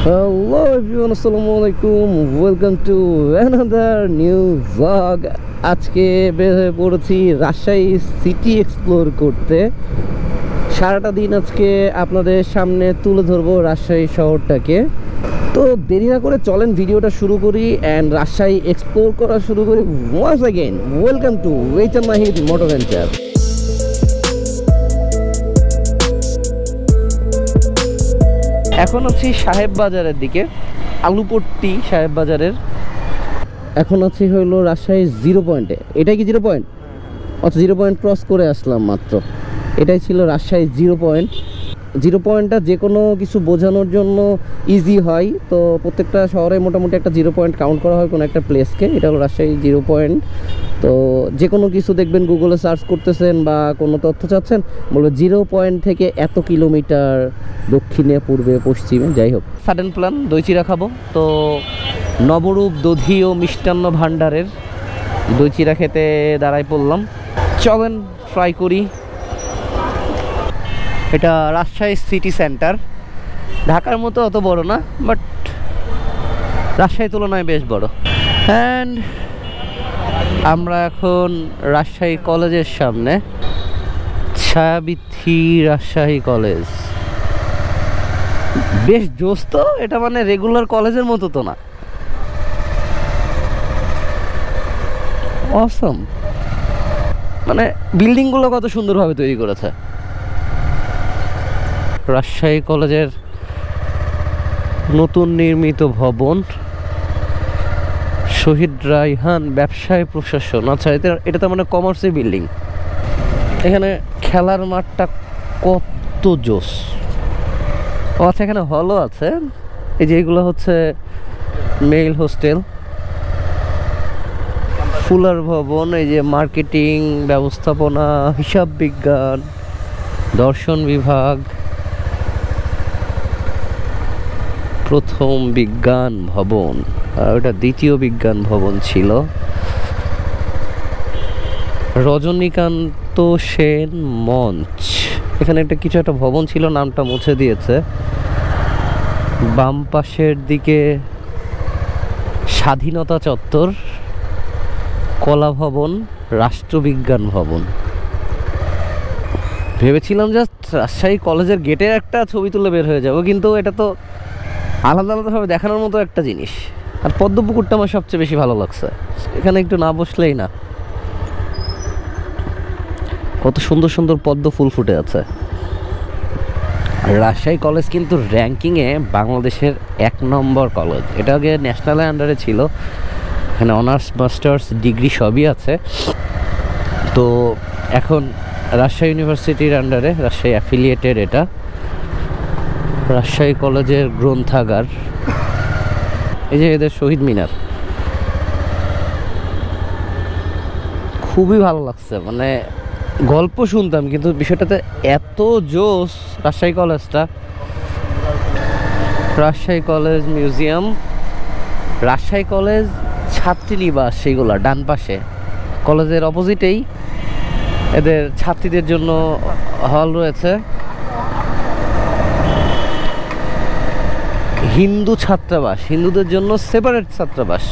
Hello everyone, assalamu alaikum. Welcome to another new vlog. আজকে বের হয়ে পড়েছি রাজশাহী সিটি এক্সপ্লোর করতে। সারাটা দিন আজকে আপনাদের সামনে তুলে ধরবো রাজশাহী শহরটাকে। তো দেরি না করে চলেন ভিডিওটা শুরু করি অ্যান্ড রাজশাহী এক্সপ্লোর করা শুরু করি। ওয়ান্স অ্যাগেন ওয়েলকাম টু ওয়েচার নাহিদ মোটর ভেঞ্চার। এখন আছি সাহেব বাজারের দিকে, আলুপট্টি সাহেব বাজারের। এখন আছি হইলো রাজশাহী 0 পয়েন্টে। এটাই কি 0 পয়েন্ট? আচ্ছা, 0 পয়েন্ট ক্রস করে আসলাম মাত্র। এটাই ছিল রাজশাহী 0 পয়েন্ট। 0 পয়েন্টটা যে কোনো কিছু বোঝানোর জন্য ইজি হয়। তো প্রত্যেকটা শহরে মোটামুটি একটা 0 পয়েন্ট কাউন্ট করা হয় কোনো একটা প্লেসকে। এটা হলো রাজশাহী 0 পয়েন্ট। তো যে কোনো কিছু দেখবেন গুগলে সার্চ করতেছেন বা কোনো তথ্য চাচ্ছেন, বলবে 0 পয়েন্ট থেকে এত কিলোমিটার দক্ষিণে পূর্বে পশ্চিমে। যাই হোক, সাডেন প্ল্যান দই চিরা খাবো। তো নবরূপ দধি ও মিষ্টান্ন ভাণ্ডারের দই চিরা খেতে দাঁড়াই পড়লাম। চলেন ফ্রাই করি। এটা রাজশাহী সিটি সেন্টার। ঢাকার মতো অত বড় না, বাট রাজশাহীর তুলনায় বেশ বড়। অ্যান্ড আমরা এখন রাজশাহী কলেজের সামনে। ছায়াবৃত্তি রাজশাহী কলেজ বেশ জোস। তো এটা মানে রেগুলার কলেজের মতো তো না। অসম, মানে বিল্ডিংগুলো কত সুন্দরভাবে তৈরি করেছে। রাজশাহী কলেজের নতুন নির্মিত ভবন, শহীদ রায়হান ব্যবসায় প্রশাসন। আচ্ছা, এটা তো মানে কমার্সের বিল্ডিং। এখানে খেলার মাঠটা কত জোস। ও আচ্ছা, এখানে হলও আছে। এই যে এগুলো হচ্ছে মেল হোস্টেল। ফুলার ভবন, এই যে মার্কেটিং, ব্যবস্থাপনা, হিসাব বিজ্ঞান, দর্শন বিভাগ, প্রথম বিজ্ঞান ভবন, আর ওটা দ্বিতীয় বিজ্ঞান ভবন ছিল। রজনীকান্ত সেন মঞ্চ, এখানে একটা কিছু একটা ভবন ছিল, নামটা মুছে দিয়েছে। বাম পাশের দিকে স্বাধীনতা চত্বর, কলা ভবন, রাষ্ট্রবিজ্ঞান ভবন। ভেবেছিলাম জাস্ট রাজশাহী কলেজের গেটের একটা ছবি তুলে বের হয়ে যাবো, কিন্তু এটা তো আলাদা আলাদাভাবে দেখানোর মতো একটা জিনিস। আর পদ্মপুকুরটা আমার সবচেয়ে বেশি ভালো লাগছে। এখানে একটু না বসলেই না, কত সুন্দর সুন্দর পদ্ম ফুল ফুটে আছে। রাজশাহী কলেজ কিন্তু র্যাঙ্কিংয়ে বাংলাদেশের 1 নম্বর কলেজ। এটা আগে ন্যাশনালের আন্ডারে ছিল। এখানে অনার্স মাস্টার্স ডিগ্রি সবই আছে। তো এখন রাজশাহী ইউনিভার্সিটির আন্ডারে, রাজশাহী অ্যাফিলিয়েটেড এটা। রাজশাহী কলেজের গ্রন্থাগার, এই যে এদের শহীদ মিনার, খুবই ভালো লাগছে। মানে গল্প শুনতাম, কিন্তু বিষয়টাতে এত জোস রাজশাহী কলেজটা। Rajshahi college museum, Rajshahi college ছাত্রীনিবাস, সেইগুলো ডান পাশে। কলেজের অপোজিটেই এদের ছাত্রীদের জন্য হল রয়েছে। হিন্দু ছাত্রাবাস, হিন্দুদের জন্য সেপারেট ছাত্রাবাস।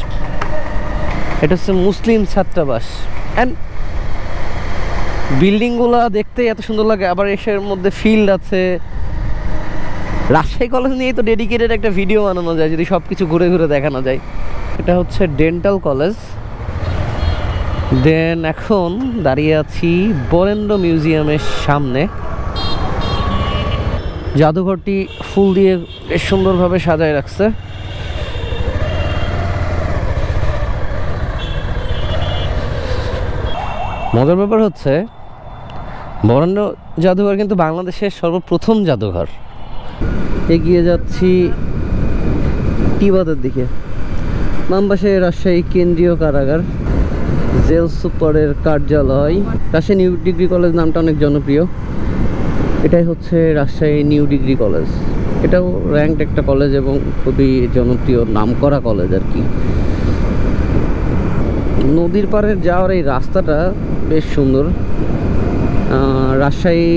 এটা হচ্ছে মুসলিম ছাত্রাবাস। অ্যান্ড বিল্ডিংগুলো দেখতে এত সুন্দর লাগে। আবার এসের মধ্যে ফিল্ড আছে। রাজশাহী কলেজ নিয়েই তো ডেডিকেটেড একটা ভিডিও বানানো যায় যদি সব কিছু ঘুরে ঘুরে দেখানো যায়। এটা হচ্ছে ডেন্টাল কলেজ। দেন এখন দাঁড়িয়ে আছি বরেন্দ্র মিউজিয়ামের সামনে। জাদুঘরটি ফুল দিয়ে বেশ সুন্দরভাবে সাজায় রাখছে। মজার ব্যাপার হচ্ছে বরেন্দ্র জাদুঘর কিন্তু বাংলাদেশের সর্বপ্রথম জাদুঘর। এগিয়ে যাচ্ছি টিবাদের দিকে। বাম পাশে রাজশাহী কেন্দ্রীয় কারাগার, জেল সুপারের কার্যালয়। রাজশাহী নিউ ডিগ্রি কলেজ নামটা অনেক জনপ্রিয়। এটাই হচ্ছে রাজশাহী নিউ ডিগ্রি কলেজ। এটাও র্যাঙ্কড একটা কলেজ এবং খুবই জনপ্রিয় নামকরা কলেজ আর কি। নদীর পাড়ের যাওয়ার এই রাস্তাটা বেশ সুন্দর। রাজশাহী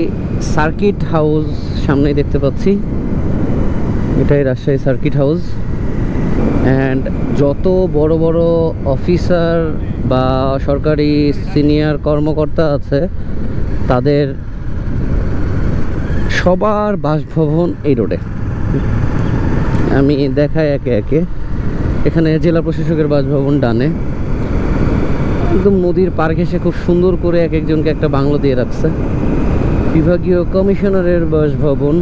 সার্কিট হাউস সামনেই দেখতে পাচ্ছি। এটাই রাজশাহী সার্কিট হাউস। অ্যান্ড যত বড় বড় অফিসার বা সরকারি সিনিয়র কর্মকর্তা আছে তাদের সবার বাসভবন এই রোডে। আমি দেখাই একে একে। এখানে জেলা প্রশাসকের বাসভবন ডানে, একদম নদীর পার ঘেঁষে খুব সুন্দর করে এক একজনকে একটা বাংলো দিয়ে রাখছে। বিভাগীয় কমিশনারের বাসভবন,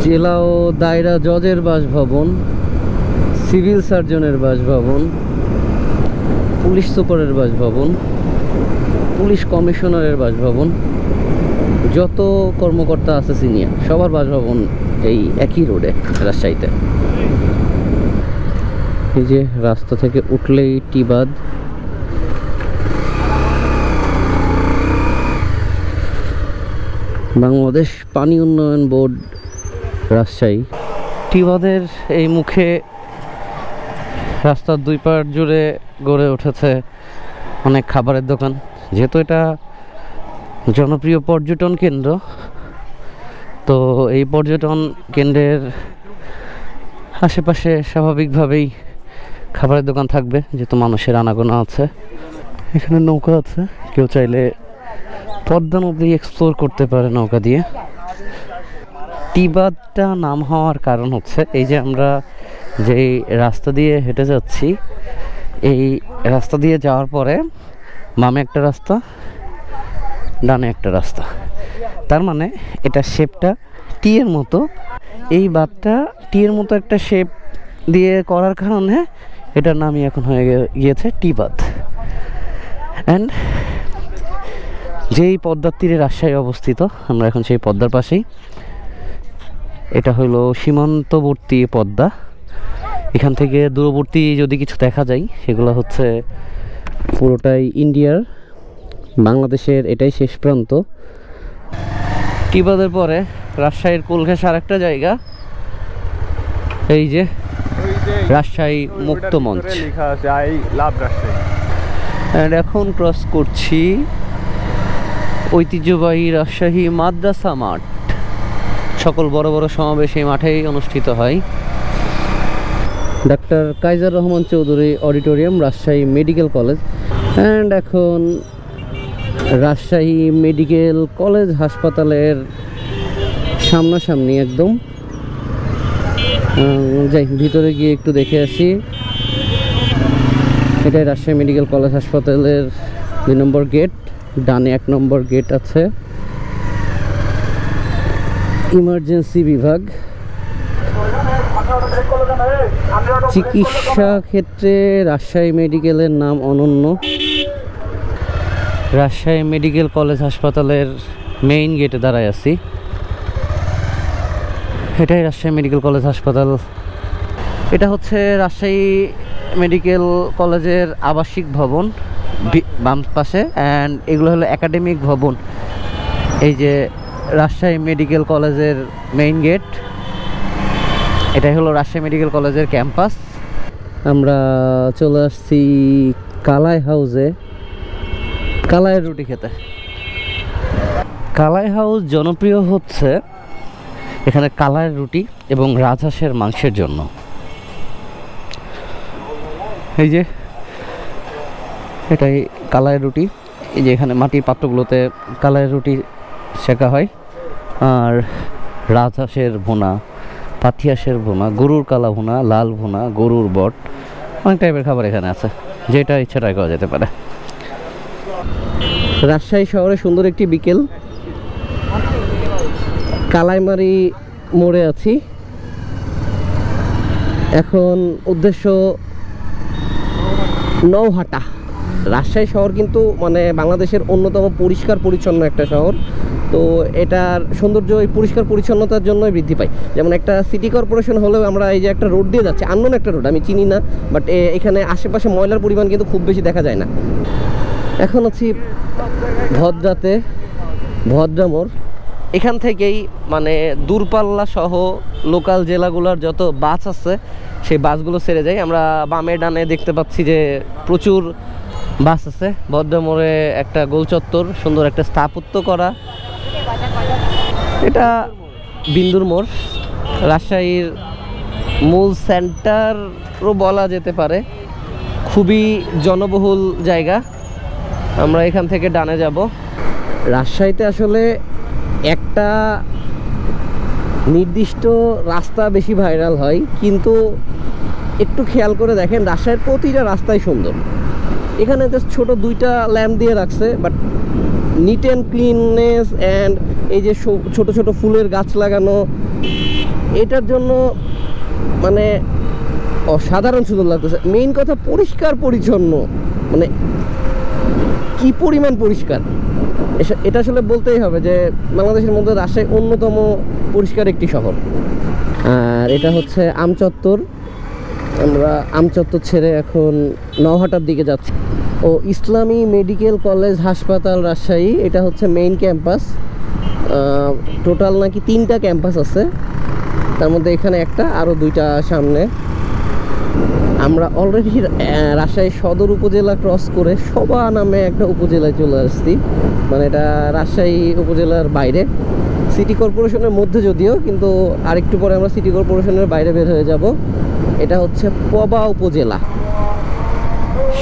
জেলা ও দায়রা জজের বাসভবন, সিভিল সার্জনের বাসভবন, পুলিশ সুপারের বাসভবন, পুলিশ কমিশনারের বাসভবন, যত কর্মকর্তা আছে সিনিয়র সবার বাসভবন এই একই রোডে রাজশাহীতে। এই যে রাস্তা থেকে উঠলেই টিবাদ। বাংলাদেশ পানি উন্নয়ন বোর্ড রাজশাহী। টিবাদের এই মুখে রাস্তার দুই পার জুড়ে গড়ে উঠেছে অনেক খাবারের দোকান। যেহেতু এটা জনপ্রিয় পর্যটন কেন্দ্র, তো এই পর্যটন কেন্দ্রের আশেপাশে স্বাভাবিকভাবেই খাবারের দোকান থাকবে, যেহেতু মানুষের আনাগোনা আছে। এখানে নৌকা আছে, কেউ চাইলে পদ্মা নদী এক্সপ্লোর করতে পারে নৌকা দিয়ে। টিবাদটা নাম হওয়ার কারণ হচ্ছে এই যে আমরা যেই রাস্তা দিয়ে হেঁটে যাচ্ছি, এই রাস্তা দিয়ে যাওয়ার পরে বামে একটা রাস্তা, ডানে একটা রাস্তা, তার মানে এটা শেপটা টি এর মতো। এই বাঁধটা টি এর মতো একটা শেপ দিয়ে করার কারণে এটার নামই এখন হয়ে গিয়েছে টিবাদ। অ্যান্ড যেই পদ্মার তীরে রাজশাহী অবস্থিত, আমরা এখন সেই পদ্মার পাশেই। এটা হলো সীমান্তবর্তী পদ্মা। এখান থেকে দূরবর্তী যদি কিছু দেখা যায় সেগুলো হচ্ছে পুরোটাই ইন্ডিয়ার, বাংলাদেশের এটাই শেষ প্রান্ত। টিবাদের পরে রাজশাহীর কোলঘেঁষে আরেকটা জায়গা, এই যে রাজশাহী মুক্ত মঞ্চ। অ্যান্ড এখন ক্রস করছি ঐতিহ্যবাহী রাজশাহী মাদ্রাসা মাঠ। সকল বড় বড় সমাবেশ এই মাঠেই অনুষ্ঠিত হয়। Doctor Kaiser Rahman Chowdhury auditorium, Rajshahi medical college. And এখন রাজশাহী মেডিকেল কলেজ হাসপাতালের সামনাসামনি একদম। যাই ভিতরে গিয়ে একটু দেখে আসি। এটাই রাজশাহী মেডিকেল কলেজ হাসপাতালের 2 নম্বর গেট, ডানে 1 নম্বর গেট আছে ইমার্জেন্সি বিভাগ। চিকিৎসা ক্ষেত্রে রাজশাহী মেডিকেলের নাম অনন্য। রাজশাহী মেডিকেল কলেজ হাসপাতালের মেইন গেটে দাঁড়ায় আছি। এটাই রাজশাহী মেডিকেল কলেজ হাসপাতাল। এটা হচ্ছে রাজশাহী মেডিকেল কলেজের আবাসিক ভবন বাম পাশে, অ্যান্ড এগুলো হলো একাডেমিক ভবন। এই যে রাজশাহী মেডিকেল কলেজের মেইন গেট, এটাই হলো রাজশাহী মেডিকেল কলেজের ক্যাম্পাস। আমরা চলে আসছি কালাই হাউসে কালাইয়ের রুটি খেতে। কালাই হাউস জনপ্রিয় হচ্ছে এখানে কালাইয়ের রুটি এবং রাজহাঁসের মাংসের জন্য। এই যে এটাই কালাইয়ের রুটি। এই যে এখানে মাটির পাত্রগুলোতে কালাইয়ের রুটি শেখা হয়। আর রাজহাঁসের ভুনা, পাথিয়াসের ভুনা, গরুর কালা ভুনা, লাল ভুনা, গরুর বট, অনেক টাইপের খাবার এখানে আছে, যেটা ইচ্ছা ট্রাই করা যেতে পারে। রাজশাহী শহরে সুন্দর একটি বিকেল। কালাইমারি মোড়ে আছি। এখন উদ্দেশ্য নৌহাটা। রাজশাহী শহর কিন্তু মানে বাংলাদেশের অন্যতম পরিষ্কার পরিচ্ছন্ন একটা শহর। তো এটার সৌন্দর্য এই পরিষ্কার পরিচ্ছন্নতার জন্যই বৃদ্ধি পায়। যেমন একটা সিটি কর্পোরেশন হলেও আমরা এই যে একটা রোড দিয়ে যাচ্ছি, আননোন একটা রোড, আমি চিনি না, বাট এখানে আশেপাশে ময়লার পরিমাণ কিন্তু খুব বেশি দেখা যায় না। এখন আছি ভদ্রাতে, ভদ্রা মোড়। এখান থেকেই মানে দূরপাল্লা সহ লোকাল জেলাগুলোর যত বাস আছে সেই বাসগুলো ছেড়ে যায়। আমরা বামে ডানে দেখতে পাচ্ছি যে প্রচুর বাস আছে। ভদ্রা মোড়ে একটা গোল চত্বর, সুন্দর একটা স্থাপত্য করা। এটা বিন্দুর মোড়। রাজশাহীর মূল সেন্টারও বলা যেতে পারে, খুবই জনবহুল জায়গা। আমরা এখান থেকে ডানে যাব। রাজশাহীতে আসলে একটা নির্দিষ্ট রাস্তা বেশি ভাইরাল হয়, কিন্তু একটু খেয়াল করে দেখেন রাজশাহীর প্রতিটা রাস্তাই সুন্দর। এখানে জাস্ট ছোট দুইটা ল্যাম্প দিয়ে রাখছে, but neat and cleanness and এই যে ছোট ছোট ফুলের গাছ লাগানো, এটার জন্য মানে অসাধারণ সুন্দর লাগতেছে। মেইন কথা পরিষ্কার পরিচ্ছন্ন, মানে কি পরিমাণ পরিষ্কার, এটা আসলে বলতেই হবে যে বাংলাদেশের মধ্যে রাজশাহী অন্যতম পরিষ্কার একটি শহর। আর এটা হচ্ছে আমচত্বর। আমরা আমচত্বর ছেড়ে এখন নওহাটার দিকে যাচ্ছি। ও ইসলামী মেডিকেল কলেজ হাসপাতাল রাজশাহী, এটা হচ্ছে মেইন ক্যাম্পাস। টোটাল নাকি 3টা ক্যাম্পাস আছে, তার মধ্যে এখানে একটা, আরও 2টা সামনে। আমরা অলরেডি রাজশাহী সদর উপজেলা ক্রস করে সবা নামে একটা উপজেলায় চলে আসছি। মানে এটা রাজশাহী উপজেলার বাইরে, সিটি কর্পোরেশনের মধ্যে যদিও, কিন্তু আরেকটু পরে আমরা সিটি কর্পোরেশনের বাইরে বের হয়ে যাব। এটা হচ্ছে পবা উপজেলা,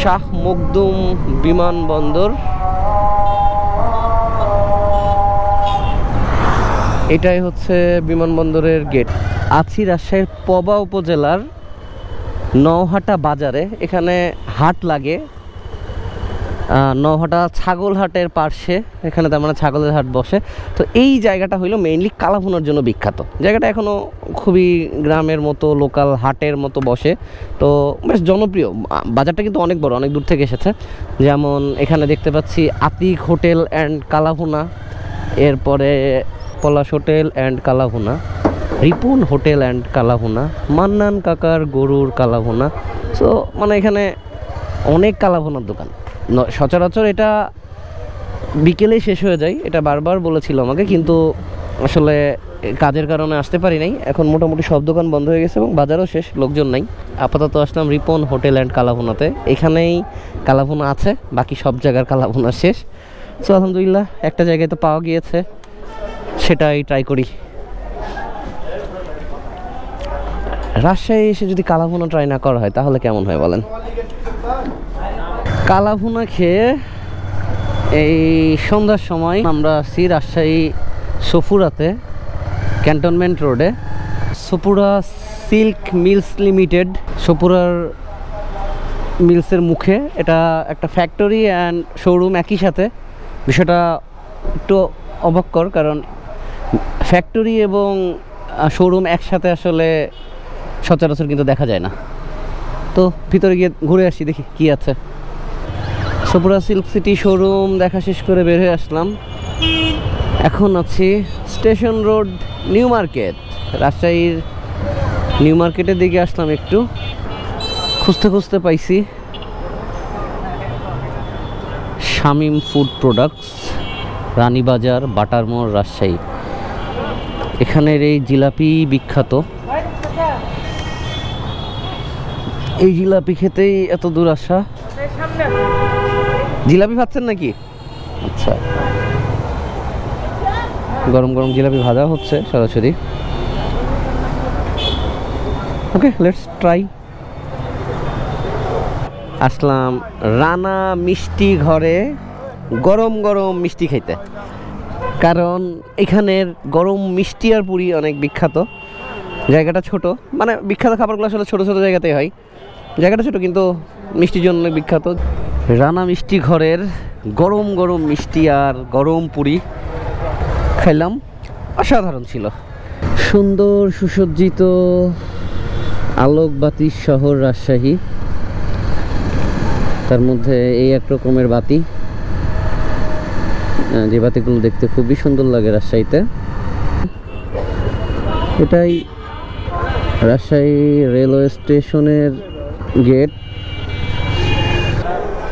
শাহ মখদুম বিমানবন্দর। এটাই হচ্ছে বিমানবন্দরের গেট। আছি রাজশাহীর পবা উপজেলার নওহাটা বাজারে। এখানে হাট লাগে, নওহাটা ছাগল হাটের পার্শ্বে, এখানে তার মানে ছাগলের হাট বসে। তো এই জায়গাটা হইলো মেইনলি কালাভুনার জন্য বিখ্যাত। জায়গাটা এখনও খুবই গ্রামের মতো, লোকাল হাটের মতো বসে, তো বেশ জনপ্রিয়। বাজারটা কিন্তু অনেক বড়, অনেক দূর থেকে এসেছে। যেমন এখানে দেখতে পাচ্ছি আতিক হোটেল অ্যান্ড কালাভুনা, এরপরে Palash hotel and kala bhuna, Ripun hotel and kala bhuna, Mannan কাকার গরুর কালাভুনা। সো মানে এখানে অনেক কালাভুনার দোকান। সচরাচর এটা বিকেলেই শেষ হয়ে যায়, এটা বারবার বলেছিল আমাকে, কিন্তু আসলে কাজের কারণে আসতে পারি নাই। এখন মোটামুটি সব দোকান বন্ধ হয়ে গেছে এবং বাজারও শেষ, লোকজন নাই। আপাতত আসলাম রিপন হোটেল অ্যান্ড কালাভুনাতে। এখানেই কালাভুনা আছে, বাকি সব জায়গার কালাভুনা শেষ। সো আলহামদুলিল্লাহ একটা জায়গায় তো পাওয়া গিয়েছে, সেটাই ট্রাই করি। রাজশাহী এসে যদি কালাভুনা ট্রাই না করা হয় তাহলে কেমন হয় বলেন? কালাভুনা খেয়ে এই সন্ধ্যার সময় আমরা আছি রাজশাহী সফুরাতে, ক্যান্টনমেন্ট রোডে, সফুরা সিল্ক মিলস লিমিটেড। সফুরার মিলসের মুখে এটা একটা ফ্যাক্টরি অ্যান্ড শোরুম একই সাথে। বিষয়টা একটু অবাককর, কারণ ফ্যাক্টরি এবং শোরুম একসাথে আসলে সচরাচর কিন্তু দেখা যায় না। তো ভিতরে গিয়ে ঘুরে আসি, দেখি কি আছে। সফুরা সিল্ক সিটি শোরুম দেখা শেষ করে বের হয়ে আসলাম। এখন আছি স্টেশন রোড নিউ মার্কেট, রাজশাহীর নিউ মার্কেটের দিকে আসলাম। একটু খুঁজতে খুঁজতে পাইছি শামীম ফুড প্রোডাক্টস, রানীবাজার, বাটারমোড়, রাজশাহী। এখানের এই জিলাপি বিখ্যাত। এই জিলাপি খেতেই এত দূর আসা। জিলাপি ভাজছেন নাকি? আচ্ছা, গরম গরম জিলাপি ভাজা হচ্ছে সরাসরি। ওকে, লেটস ট্রাই। আসলাম রানা মিষ্টি ঘরে গরম গরম মিষ্টি খাইতে, কারণ এখানের গরম মিষ্টি আর পুরি অনেক বিখ্যাত। জায়গাটা ছোট, মানে বিখ্যাত খাবারগুলো আসলে ছোট ছোট জায়গাতেই হয়। জায়গাটা ছোট কিন্তু মিষ্টির জন্য অনেক বিখ্যাত। রানা মিষ্টি ঘরের গরম গরম মিষ্টি আর গরম পুরি খাইলাম, অসাধারণ ছিল। সুন্দর সুসজ্জিত আলোকবাতির শহর রাজশাহী, তার মধ্যে এই এক রকমের বাতি, যে বাতিগুলো দেখতে খুবই সুন্দর লাগে রাজশাহীতে। এটাই রাজশাহী রেলওয়ে স্টেশনের গেট।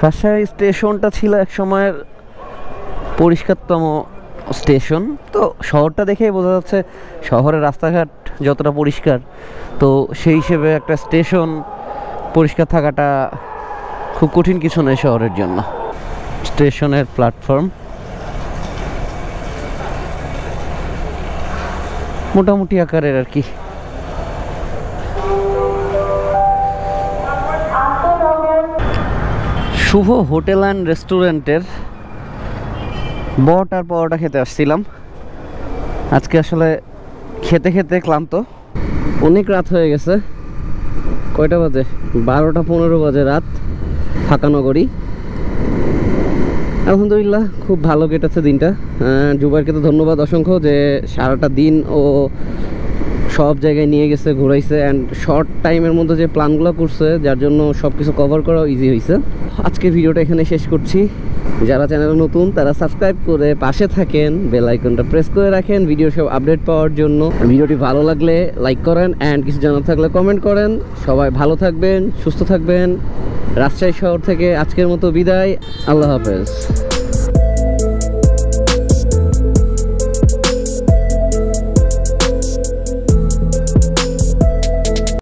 রাজশাহী স্টেশনটা ছিল এক সময়ের পরিষ্কারতম স্টেশন। তো শহরটা দেখেই বোঝা যাচ্ছে শহরের রাস্তাঘাট যতটা পরিষ্কার, তো সেই হিসেবে একটা স্টেশন পরিষ্কার থাকাটা খুব কঠিন কিছু নয় শহরের জন্য। স্টেশনের প্ল্যাটফর্ম মোটামুটি আকারের আর কি, শুভ হোটেল অ্যান্ড রেস্টুরেন্টের বট আর পরোটা খেতে আসছিলাম। আজকে আসলে খেতে খেতে ক্লান্ত, অনেক রাত হয়ে গেছে। কয়টা বাজে? 12টা 15 বাজে রাত, ফাঁকা নগরী। আলহামদুলিল্লাহ খুব ভালো কেটেছে দিনটা। জুবাইরকে তো ধন্যবাদ অসংখ্য, যে সারাটা দিন ও সব জায়গায় নিয়ে গেছে, ঘুরাইছে, অ্যান্ড শর্ট টাইমের মধ্যে যে প্ল্যানগুলো করছে, যার জন্য সব কিছু কভার করাও ইজি হয়েছে। আজকে ভিডিওটা এখানে শেষ করছি। যারা চ্যানেলে নতুন তারা সাবস্ক্রাইব করে পাশে থাকেন, বেল আইকনটা প্রেস করে রাখেন ভিডিও সব আপডেট পাওয়ার জন্য। ভিডিওটি ভালো লাগলে লাইক করেন, অ্যান্ড কিছু জানার থাকলে কমেন্ট করেন। সবাই ভালো থাকবেন, সুস্থ থাকবেন। রাজশাহী শহর থেকে আজকের মতো বিদায়। আল্লাহ হাফেজ।